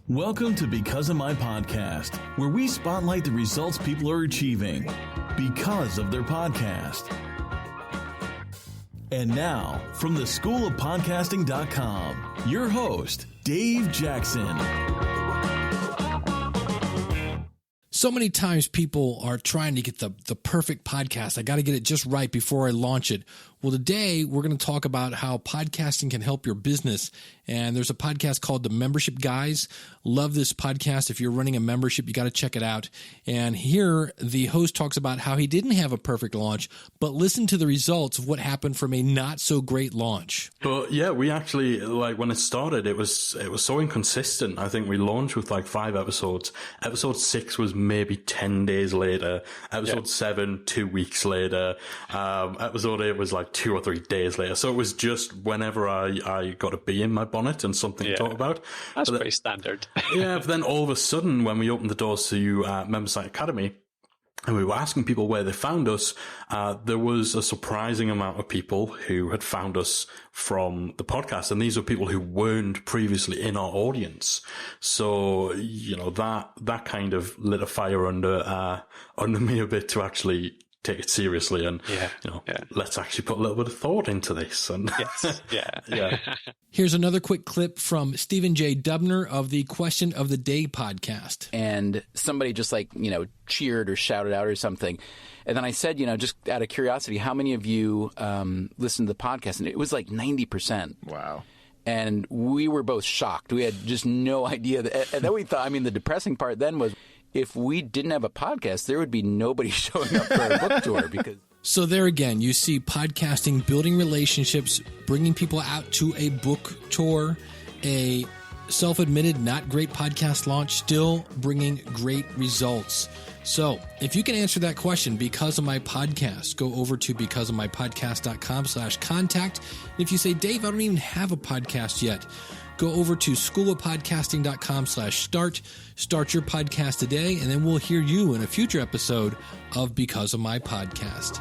Welcome to Because of My Podcast, where we spotlight the results people are achieving because of their podcast. And now, from the School of Podcasting.com, your host, Dave Jackson. So many times people are trying to get the perfect podcast. I got to get it just right before I launch it. Well, today we're going to talk about how podcasting can help your business. And there's a podcast called The Membership Guys. Love this podcast. If you're running a membership, you got to check it out. And here the host talks about how he didn't have a perfect launch, but listen to the results of what happened from a not so great launch. But yeah, we actually, like when it started, it was so inconsistent. I think we launched with like 5 episodes. Episode 6 was maybe 10 days later. Episode 7, 2 weeks later. Episode 8 was like 2 or 3 days later. So it was just whenever I got a bee in my bonnet and something to talk about. That's pretty standard. Yeah, but then all of a sudden, when we opened the doors to Member Site Academy, and we were asking people where they found us, there was a surprising amount of people who had found us from the podcast. And these were people who weren't previously in our audience. So, you know, that kind of lit a fire under me a bit to actually take it seriously and, let's actually put a little bit of thought into this. And Here's another quick clip from Stephen J. Dubner of the Question of the Day podcast. And somebody just cheered or shouted out or something. And then I said, just out of curiosity, how many of you listened to the podcast? And it was like 90%. Wow. And we were both shocked. We had just no idea. And then we thought, the depressing part then was, if we didn't have a podcast, there would be nobody showing up for our book tour because. So there again, you see podcasting, building relationships, bringing people out to a book tour, a self-admitted not great podcast launch, still bringing great results. So if you can answer that question because of my podcast, go over to becauseofmypodcast.com/contact. And if you say, Dave, I don't even have a podcast yet, go over to schoolofpodcasting.com/start. Start your podcast today, and then we'll hear you in a future episode of Because of My Podcast.